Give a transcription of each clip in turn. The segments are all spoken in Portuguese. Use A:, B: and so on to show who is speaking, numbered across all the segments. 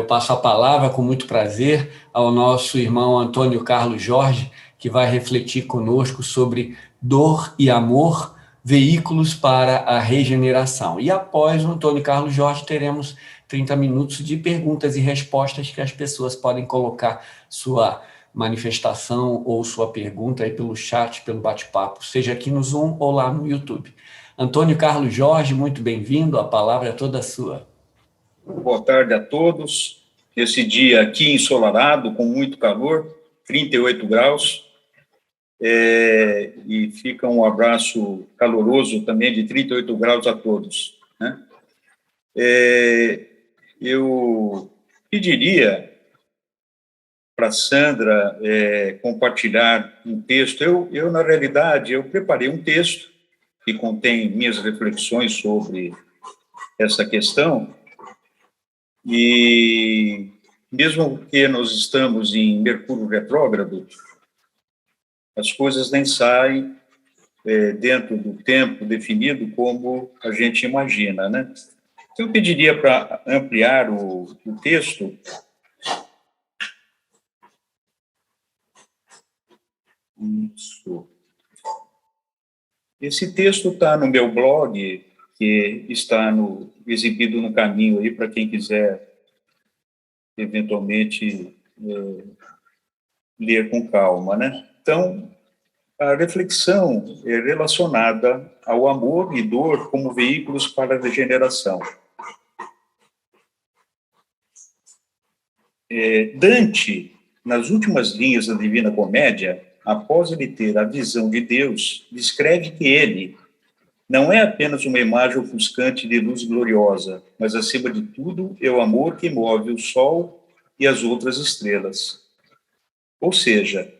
A: eu passo a palavra com muito prazer ao nosso irmão Antônio Carlos Jorge, que vai refletir conosco sobre dor e amor, veículos para a regeneração. E após o Antônio Carlos Jorge, teremos 30 minutos de perguntas e respostas que as pessoas podem colocar sua manifestação ou sua pergunta aí pelo chat, pelo bate-papo, seja aqui no Zoom ou lá no YouTube. Antônio Carlos Jorge, muito bem-vindo, a palavra é toda sua.
B: Boa tarde a todos. Esse dia aqui ensolarado, com muito calor, 38 graus, e fica um abraço caloroso também de 38 graus a todos, né? Eu pediria para Sandra compartilhar um texto. Eu, na realidade, eu preparei um texto que contém minhas reflexões sobre essa questão, e mesmo que nós estamos em Mercúrio retrógrado, as coisas nem saem dentro do tempo definido como a gente imagina, né? Então, eu pediria para ampliar o texto. Isso. Esse texto está no meu blog, que está exibido no caminho aí para quem quiser eventualmente ler com calma, né? Então, a reflexão é relacionada ao amor e dor como veículos para a regeneração. Dante, nas últimas linhas da Divina Comédia, após ele ter a visão de Deus, descreve que ele não é apenas uma imagem ofuscante de luz gloriosa, mas, acima de tudo, é o amor que move o sol e as outras estrelas. Ou seja,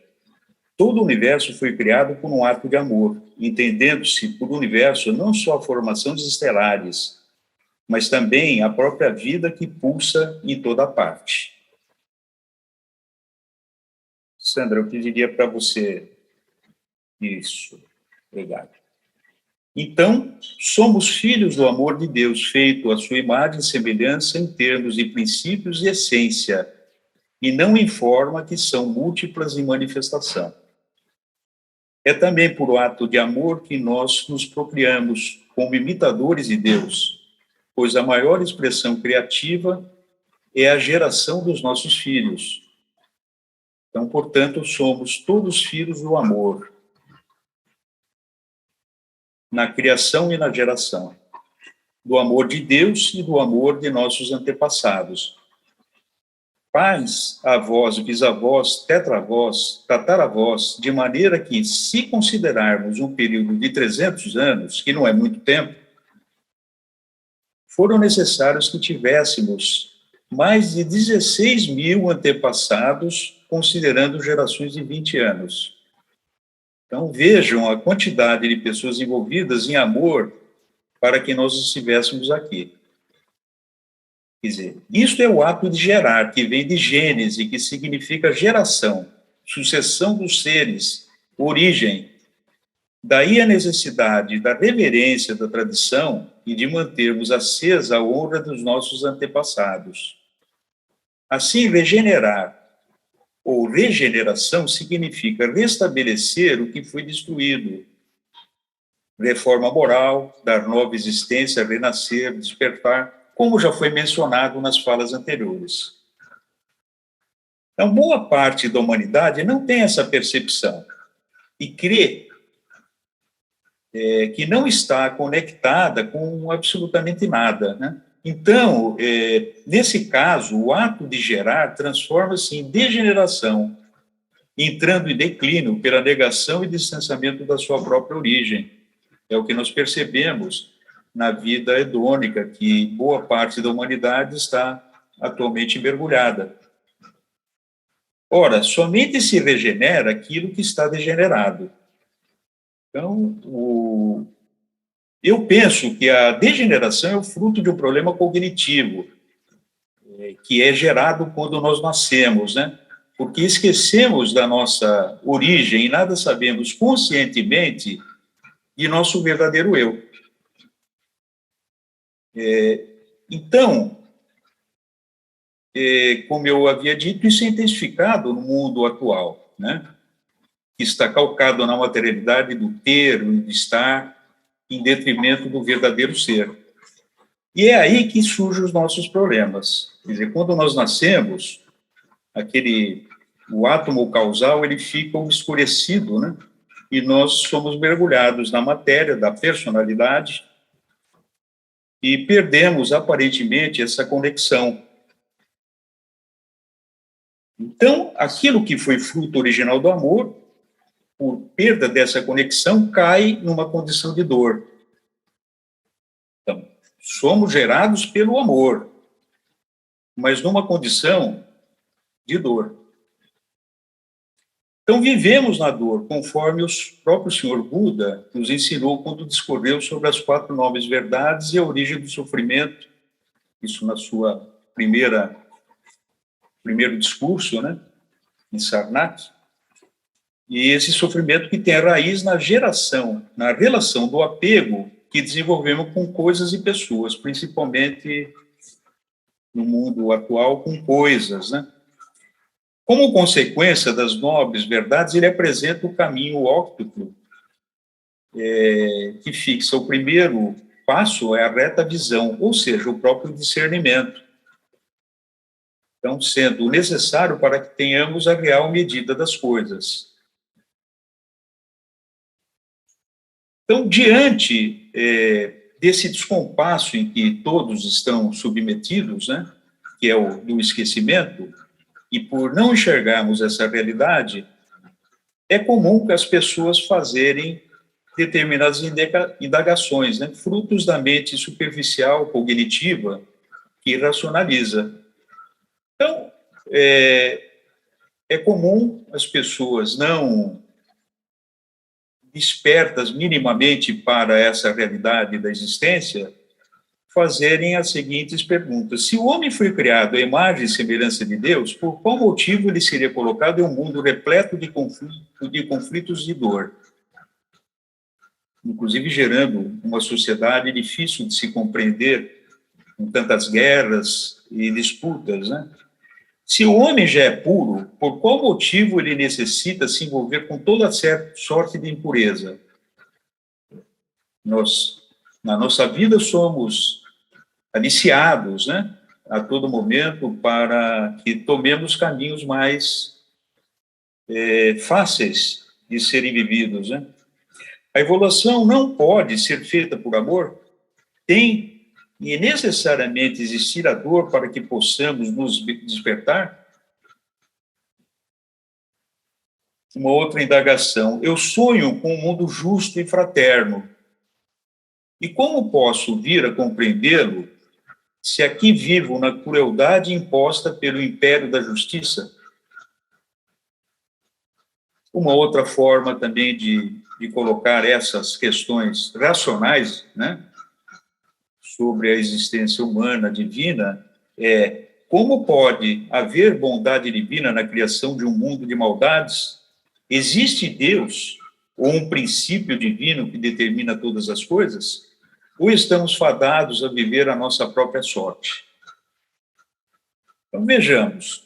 B: todo o universo foi criado por um ato de amor, entendendo-se por universo não só a formação dos estelares, mas também a própria vida que pulsa em toda parte. Sandra, eu pediria para você... Isso, obrigado. Então, somos filhos do amor de Deus, feito à sua imagem e semelhança em termos de princípios e essência, e não em forma que são múltiplas em manifestação. É também por ato de amor que nós nos procriamos como imitadores de Deus, pois a maior expressão criativa é a geração dos nossos filhos. Então, portanto, somos todos filhos do amor, na criação e na geração, do amor de Deus e do amor de nossos antepassados. Pais, avós, bisavós, tetravós, tataravós, de maneira que, se considerarmos um período de 300 anos, que não é muito tempo, foram necessários que tivéssemos mais de 16 mil antepassados, considerando gerações de 20 anos. Então, vejam a quantidade de pessoas envolvidas em amor para que nós estivéssemos aqui. Quer dizer, isto é o ato de gerar, que vem de Gênese, que significa geração, sucessão dos seres, origem. Daí a necessidade da reverência da tradição e de mantermos acesa a honra dos nossos antepassados. Assim, regenerar ou regeneração significa restabelecer o que foi destruído. Reforma moral, dar nova existência, renascer, despertar, como já foi mencionado nas falas anteriores. Então, boa parte da humanidade não tem essa percepção e crê que não está conectada com absolutamente nada, né? Então, nesse caso, o ato de gerar transforma-se em degeneração, entrando em declínio pela negação e distanciamento da sua própria origem. É o que nós percebemos na vida hedônica, que boa parte da humanidade está atualmente mergulhada. Ora, somente se regenera aquilo que está degenerado. Então, eu penso que a degeneração é o fruto de um problema cognitivo, que é gerado quando nós nascemos, né? Porque esquecemos da nossa origem e nada sabemos conscientemente de nosso verdadeiro eu. Então, como eu havia dito, isso é intensificado no mundo atual, né? Que está calcado na materialidade do ter, do estar, em detrimento do verdadeiro ser. E é aí que surgem os nossos problemas. Quer dizer, quando nós nascemos, o átomo causal, ele fica obscurecido, né? E nós somos mergulhados na matéria da personalidade e perdemos, aparentemente, essa conexão. Então, aquilo que foi fruto original do amor, por perda dessa conexão, cai numa condição de dor. Então, somos gerados pelo amor, mas numa condição de dor. Então, vivemos na dor, conforme o próprio Senhor Buda nos ensinou quando discorreu sobre as 4 nobres verdades e a origem do sofrimento, isso na sua primeiro discurso, né, em Sarnath. E esse sofrimento que tem a raiz na relação do apego que desenvolvemos com coisas e pessoas, principalmente no mundo atual, com coisas, né? Como consequência das nobres verdades, ele apresenta o caminho óptico que fixa o primeiro passo, é a reta visão, ou seja, o próprio discernimento. Então, sendo necessário para que tenhamos a real medida das coisas. Então, diante desse descompasso em que todos estão submetidos, né, que é o do esquecimento, e por não enxergarmos essa realidade, é comum que as pessoas fazerem determinadas indagações, né, frutos da mente superficial, cognitiva, que racionaliza. Então, é comum as pessoas não despertas minimamente para essa realidade da existência fazerem as seguintes perguntas. Se o homem foi criado à imagem e semelhança de Deus, por qual motivo ele seria colocado em um mundo repleto de conflitos e dor? Inclusive gerando uma sociedade difícil de se compreender, com tantas guerras e disputas, né? Se o homem já é puro, por qual motivo ele necessita se envolver com toda sorte de impureza? Nós, na nossa vida, somos aliciados, né, a todo momento para que tomemos caminhos mais fáceis de serem vividos, né? A evolução não pode ser feita por amor, tem e necessariamente existir a dor para que possamos nos despertar? Uma outra indagação. Eu sonho com um mundo justo e fraterno. E como posso vir a compreendê-lo se aqui vivo na crueldade imposta pelo império da justiça? Uma outra forma também de colocar essas questões racionais, né, sobre a existência humana, divina, é como pode haver bondade divina na criação de um mundo de maldades? Existe Deus ou um princípio divino que determina todas as coisas? Ou estamos fadados a viver a nossa própria sorte? Então, vejamos.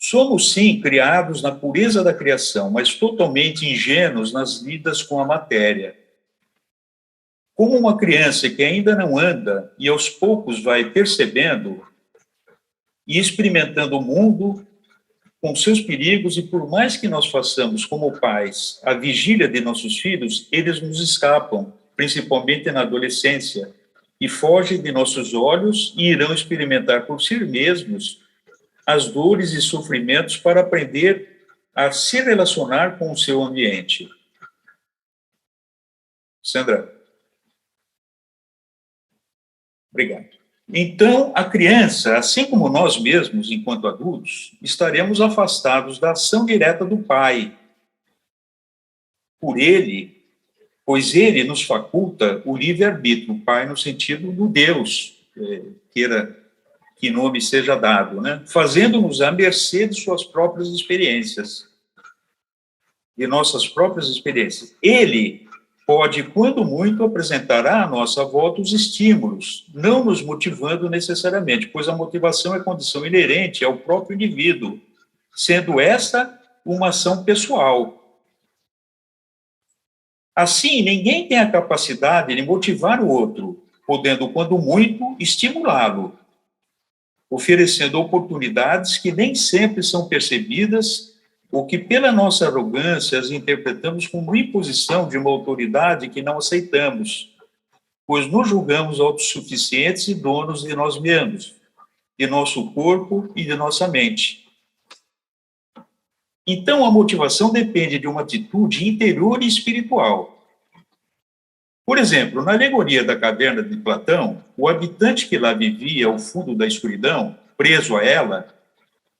B: Somos, sim, criados na pureza da criação, mas totalmente ingênuos nas lidas com a matéria. Como uma criança que ainda não anda e aos poucos vai percebendo e experimentando o mundo com seus perigos, e por mais que nós façamos como pais a vigília de nossos filhos, eles nos escapam, principalmente na adolescência, e fogem de nossos olhos e irão experimentar por si mesmos as dores e sofrimentos para aprender a se relacionar com o seu ambiente. Sandra? Obrigado. Então, a criança, assim como nós mesmos, enquanto adultos, estaremos afastados da ação direta do pai. Por ele, pois ele nos faculta o livre-arbítrio, o pai no sentido do Deus, queira que nome seja dado, né? Fazendo-nos à mercê de suas próprias experiências, de nossas próprias experiências. Ele pode, quando muito, apresentar à nossa volta os estímulos, não nos motivando necessariamente, pois a motivação é condição inerente ao próprio indivíduo, sendo esta uma ação pessoal. Assim, ninguém tem a capacidade de motivar o outro, podendo, quando muito, estimulá-lo, oferecendo oportunidades que nem sempre são percebidas ou que, pela nossa arrogância, as interpretamos como imposição de uma autoridade que não aceitamos, pois nos julgamos autossuficientes e donos de nós mesmos, de nosso corpo e de nossa mente. Então, a motivação depende de uma atitude interior e espiritual. Por exemplo, na alegoria da caverna de Platão, o habitante que lá vivia ao fundo da escuridão, preso a ela,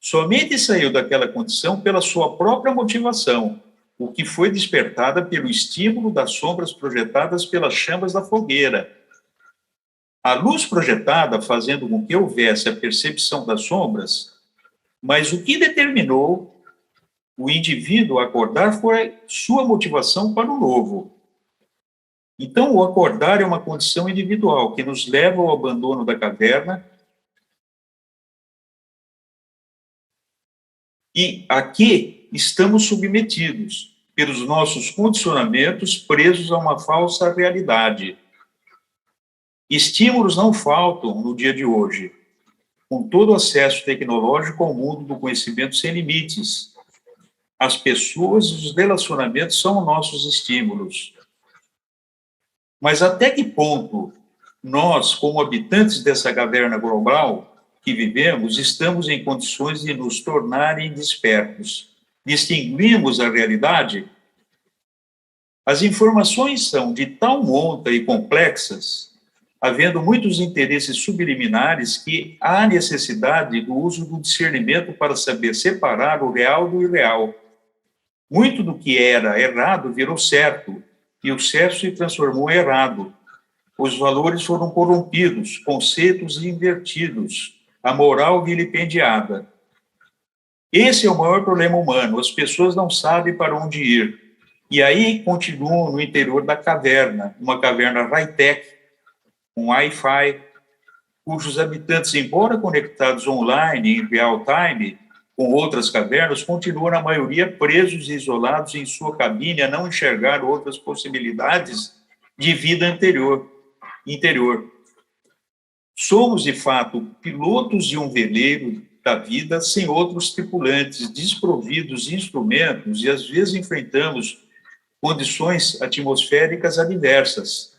B: somente saiu daquela condição pela sua própria motivação, o que foi despertada pelo estímulo das sombras projetadas pelas chamas da fogueira. A luz projetada fazendo com que houvesse a percepção das sombras, mas o que determinou o indivíduo a acordar foi sua motivação para o novo. Então, o acordar é uma condição individual que nos leva ao abandono da caverna e a que estamos submetidos pelos nossos condicionamentos presos a uma falsa realidade. Estímulos não faltam no dia de hoje, com todo o acesso tecnológico ao mundo do conhecimento sem limites. As pessoas e os relacionamentos são nossos estímulos. Mas até que ponto nós, como habitantes dessa caverna global que vivemos, estamos em condições de nos tornarem despertos? Distinguimos a realidade? As informações são de tal monta e complexas, havendo muitos interesses subliminares, que há necessidade do uso do discernimento para saber separar o real do irreal. Muito do que era errado virou certo, e o certo se transformou em errado. Os valores foram corrompidos, conceitos invertidos, a moral vilipendiada. Esse é o maior problema humano. As pessoas não sabem para onde ir. E aí continuam no interior da caverna, uma caverna high-tech, com Wi-Fi, cujos habitantes, embora conectados online em real time, com outras cavernas, continuam, na maioria, presos e isolados em sua cabine a não enxergar outras possibilidades de vida interior. Somos, de fato, pilotos de um veleiro da vida sem outros tripulantes, desprovidos de instrumentos e, às vezes, enfrentamos condições atmosféricas adversas,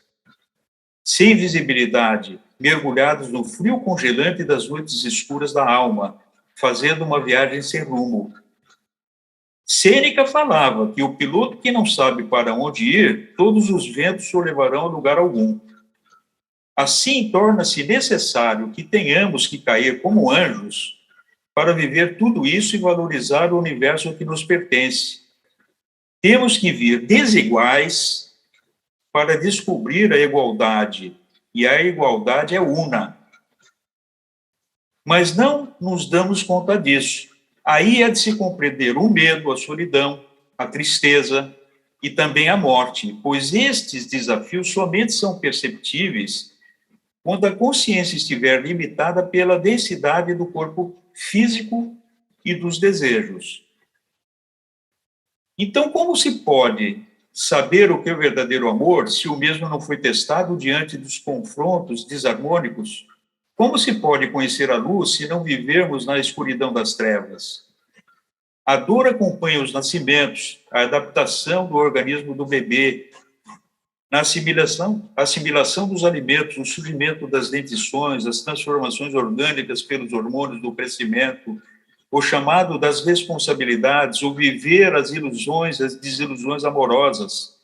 B: sem visibilidade, mergulhados no frio congelante das noites escuras da alma, fazendo uma viagem sem rumo. Sêneca falava que o piloto que não sabe para onde ir, todos os ventos o levarão a lugar algum. Assim, torna-se necessário que tenhamos que cair como anjos para viver tudo isso e valorizar o universo que nos pertence. Temos que vir desiguais para descobrir a igualdade, e a igualdade é una. Mas não nos damos conta disso. Aí é de se compreender o medo, a solidão, a tristeza e também a morte, pois estes desafios somente são perceptíveis quando a consciência estiver limitada pela densidade do corpo físico e dos desejos. Então, como se pode saber o que é o verdadeiro amor se o mesmo não foi testado diante dos confrontos desarmônicos? Como se pode conhecer a luz se não vivermos na escuridão das trevas? A dor acompanha os nascimentos, a adaptação do organismo do bebê, na assimilação dos alimentos, o surgimento das dentições, as transformações orgânicas pelos hormônios do crescimento, o chamado das responsabilidades, o viver as ilusões, as desilusões amorosas,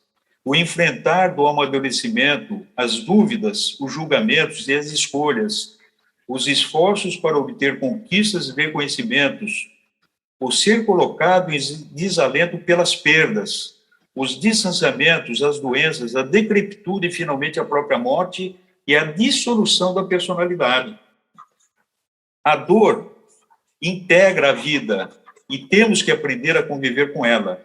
B: o enfrentar do amadurecimento, as dúvidas, os julgamentos e as escolhas, os esforços para obter conquistas e reconhecimentos, o ser colocado em desalento pelas perdas, os distanciamentos, as doenças, a decrepitude e, finalmente, a própria morte e a dissolução da personalidade. A dor integra a vida e temos que aprender a conviver com ela.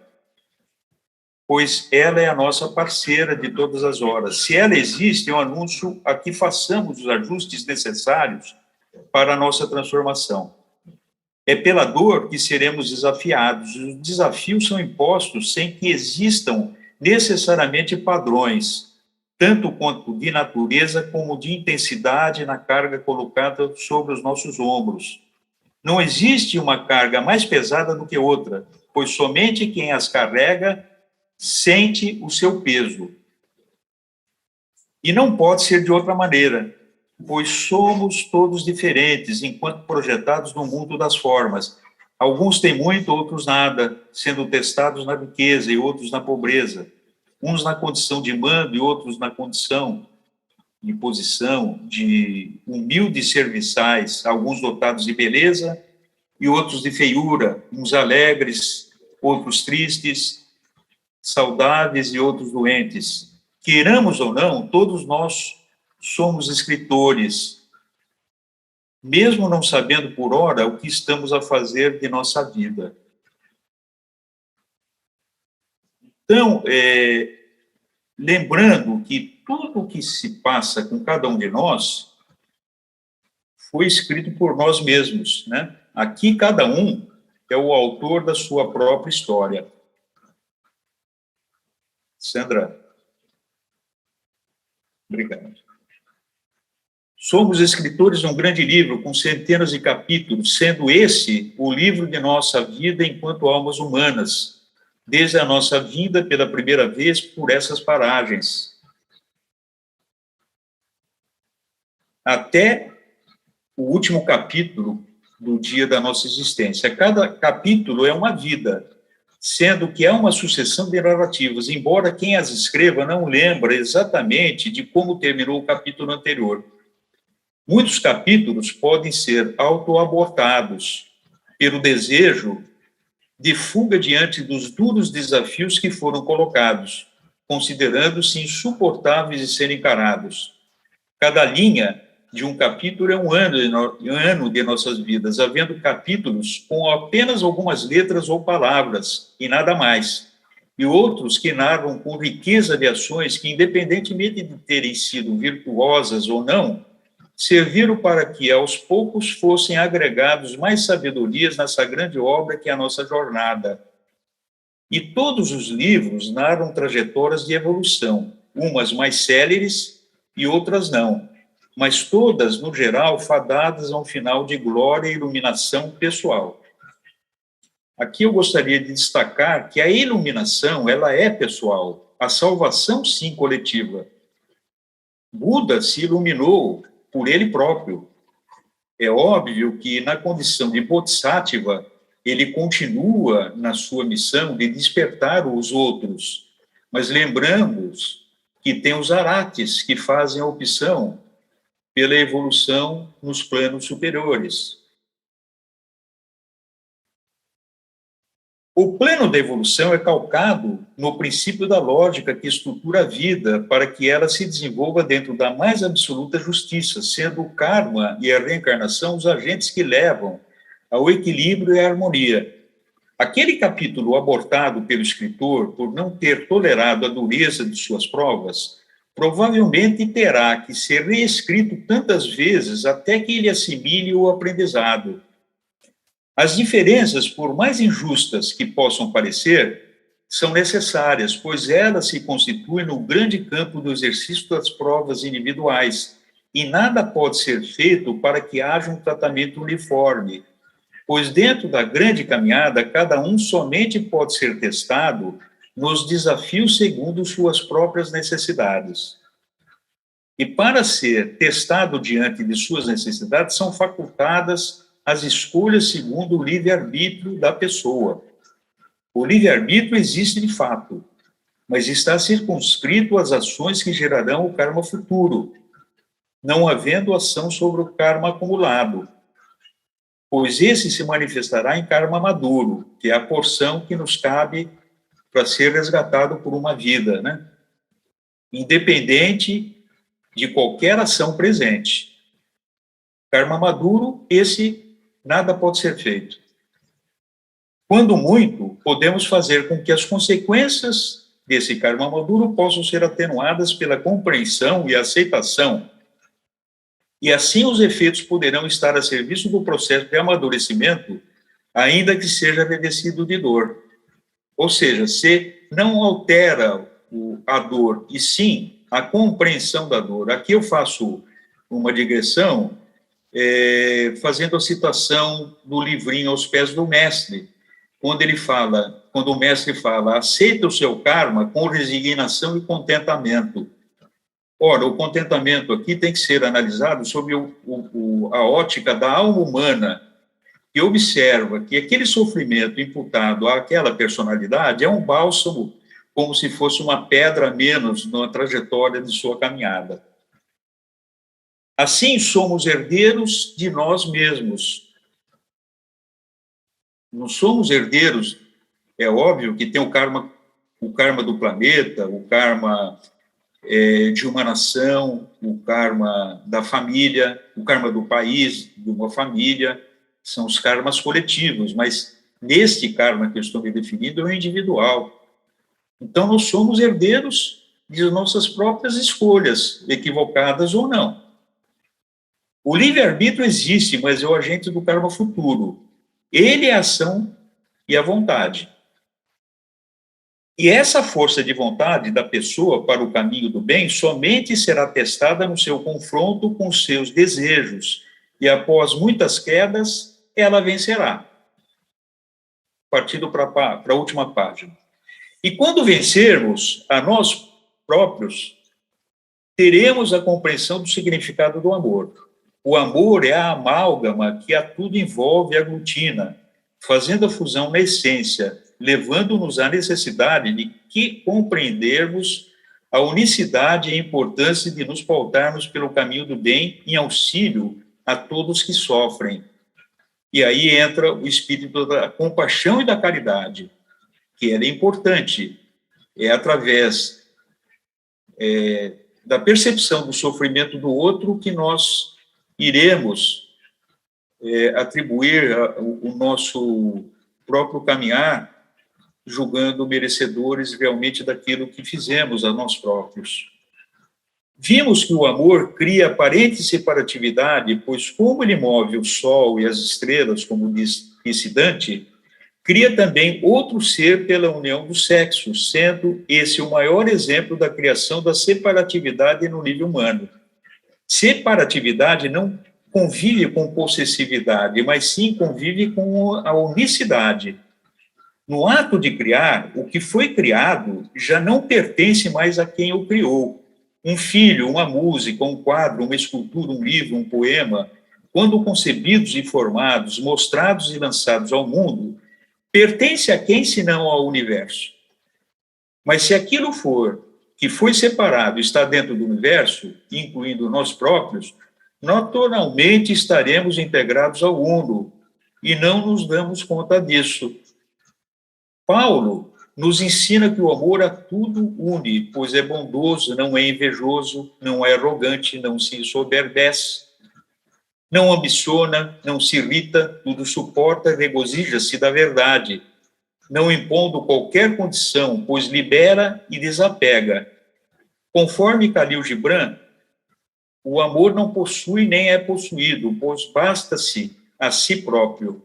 B: pois ela é a nossa parceira de todas as horas. Se ela existe, eu anuncio a que façamos os ajustes necessários para a nossa transformação. É pela dor que seremos desafiados. Os desafios são impostos sem que existam necessariamente padrões, tanto quanto de natureza como de intensidade na carga colocada sobre os nossos ombros. Não existe uma carga mais pesada do que outra, pois somente quem as carrega sente o seu peso. E não pode ser de outra maneira, pois somos todos diferentes, enquanto projetados no mundo das formas. Alguns têm muito, outros nada, sendo testados na riqueza e outros na pobreza. Uns na condição de mando e outros na condição de posição, de humildes serviçais, alguns dotados de beleza e outros de feiura, uns alegres, outros tristes, saudáveis e outros doentes. Queiramos ou não, todos nós somos escritores, mesmo não sabendo por hora o que estamos a fazer de nossa vida. Então, lembrando que tudo o que se passa com cada um de nós foi escrito por nós mesmos, né? Aqui, cada um é o autor da sua própria história. Sandra, obrigado. Somos escritores de um grande livro com centenas de capítulos, sendo esse o livro de nossa vida enquanto almas humanas, desde a nossa vinda pela primeira vez por essas paragens, até o último capítulo do dia da nossa existência. Cada capítulo é uma vida, sendo que é uma sucessão de narrativas, embora quem as escreva não lembre exatamente de como terminou o capítulo anterior. Muitos capítulos podem ser autoabortados pelo desejo de fuga diante dos duros desafios que foram colocados, considerando-se insuportáveis de serem encarados. Cada linha de um capítulo é um ano de nossas vidas, havendo capítulos com apenas algumas letras ou palavras, e nada mais, e outros que narram com riqueza de ações que, independentemente de terem sido virtuosas ou não, serviram para que, aos poucos, fossem agregados mais sabedorias nessa grande obra que é a nossa jornada. E todos os livros narram trajetórias de evolução, umas mais céleres e outras não, mas todas, no geral, fadadas a um final de glória e iluminação pessoal. Aqui eu gostaria de destacar que a iluminação, ela é pessoal, a salvação, sim, coletiva. Buda se iluminou por ele próprio. É óbvio que, na condição de Bodhisattva, ele continua na sua missão de despertar os outros, mas lembramos que tem os arates que fazem a opção pela evolução nos planos superiores. O plano da evolução é calcado no princípio da lógica que estrutura a vida para que ela se desenvolva dentro da mais absoluta justiça, sendo o karma e a reencarnação os agentes que levam ao equilíbrio e à harmonia. Aquele capítulo abortado pelo escritor por não ter tolerado a dureza de suas provas, provavelmente terá que ser reescrito tantas vezes até que ele assimile o aprendizado. As diferenças, por mais injustas que possam parecer, são necessárias, pois elas se constituem no grande campo do exercício das provas individuais, e nada pode ser feito para que haja um tratamento uniforme, pois dentro da grande caminhada, cada um somente pode ser testado nos desafios segundo suas próprias necessidades. E para ser testado diante de suas necessidades, são facultadas as escolhas segundo o livre-arbítrio da pessoa. O livre-arbítrio existe de fato, mas está circunscrito às ações que gerarão o karma futuro, não havendo ação sobre o karma acumulado, pois esse se manifestará em karma maduro, que é a porção que nos cabe para ser resgatado por uma vida, né? Independente de qualquer ação presente. Karma maduro, esse nada pode ser feito. Quando muito, podemos fazer com que as consequências desse karma maduro possam ser atenuadas pela compreensão e aceitação, e assim os efeitos poderão estar a serviço do processo de amadurecimento, ainda que seja revestido de dor. Ou seja, se não altera a dor, e sim a compreensão da dor. Aqui eu faço uma digressão, fazendo a citação do livrinho Aos Pés do Mestre, quando o mestre fala, aceita o seu karma com resignação e contentamento. Ora, o contentamento aqui tem que ser analisado sob a ótica da alma humana, que observa que aquele sofrimento imputado àquela personalidade é um bálsamo, como se fosse uma pedra a menos na trajetória de sua caminhada. Assim, somos herdeiros de nós mesmos. Não somos herdeiros, é óbvio que tem o karma do planeta, o karma de uma nação, o karma da família, o karma do país, de uma família, são os karmas coletivos, mas neste karma que eu estou me definindo é o individual. Então, nós somos herdeiros de nossas próprias escolhas, equivocadas ou não. O livre-arbítrio existe, mas é o agente do karma futuro. Ele é a ação e a vontade. E essa força de vontade da pessoa para o caminho do bem somente será testada no seu confronto com os seus desejos, e após muitas quedas, ela vencerá. Partindo para a última página. E quando vencermos a nós próprios, teremos a compreensão do significado do amor. O amor é a amálgama que a tudo envolve e aglutina, fazendo a fusão na essência, levando-nos à necessidade de que compreendermos a unicidade e a importância de nos pautarmos pelo caminho do bem em auxílio a todos que sofrem. E aí entra o espírito da compaixão e da caridade, que é importante. É através da percepção do sofrimento do outro que nós iremos atribuir o nosso próprio caminhar, julgando merecedores realmente daquilo que fizemos a nós próprios. Vimos que o amor cria aparente separatividade, pois como ele move o sol e as estrelas, como disse Dante, cria também outro ser pela união dos sexos, sendo esse o maior exemplo da criação da separatividade no nível humano. Separatividade não convive com possessividade, mas sim convive com a unicidade. No ato de criar, o que foi criado já não pertence mais a quem o criou. Um filho, uma música, um quadro, uma escultura, um livro, um poema, quando concebidos e formados, mostrados e lançados ao mundo, pertence a quem, senão ao universo? Mas se aquilo que foi separado está dentro do universo, incluindo nós próprios, naturalmente estaremos integrados ao uno, e não nos damos conta disso. Paulo nos ensina que o amor a tudo une, pois é bondoso, não é invejoso, não é arrogante, não se ensoberbece, não ambiciona, não se irrita, tudo suporta, regozija-se da verdade, não impondo qualquer condição, pois libera e desapega. Conforme Khalil Gibran, o amor não possui nem é possuído, pois basta-se a si próprio.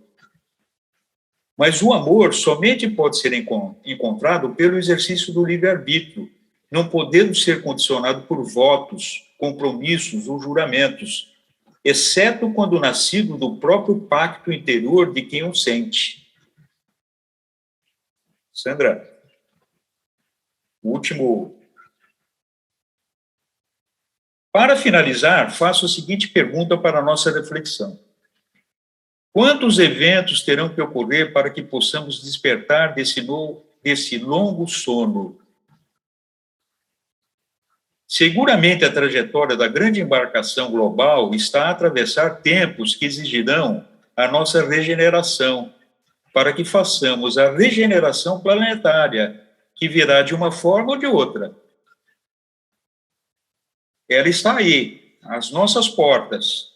B: Mas o amor somente pode ser encontrado pelo exercício do livre-arbítrio, não podendo ser condicionado por votos, compromissos ou juramentos, exceto quando nascido do próprio pacto interior de quem o sente. Sandra, o último. Para finalizar, faço a seguinte pergunta para a nossa reflexão. Quantos eventos terão que ocorrer para que possamos despertar desse longo sono? Seguramente a trajetória da grande embarcação global está a atravessar tempos que exigirão a nossa regeneração, para que façamos a regeneração planetária, que virá de uma forma ou de outra. Ela está aí, às nossas portas.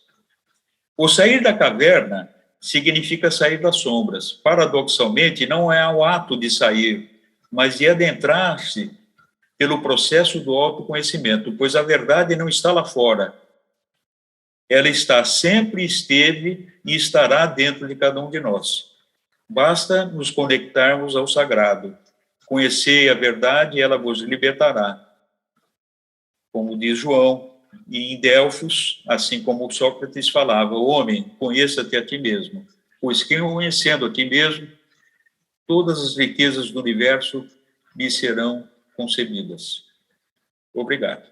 B: O sair da caverna significa sair das sombras. Paradoxalmente, não é o ato de sair, mas de adentrar-se pelo processo do autoconhecimento, pois a verdade não está lá fora. Ela está, sempre esteve e estará dentro de cada um de nós. Basta nos conectarmos ao sagrado. Conhecei a verdade e ela vos libertará. Como diz João, e em Delfos, assim como Sócrates falava, homem, conheça-te a ti mesmo, pois que conhecendo a ti mesmo, todas as riquezas do universo lhe serão concebidas. Obrigado.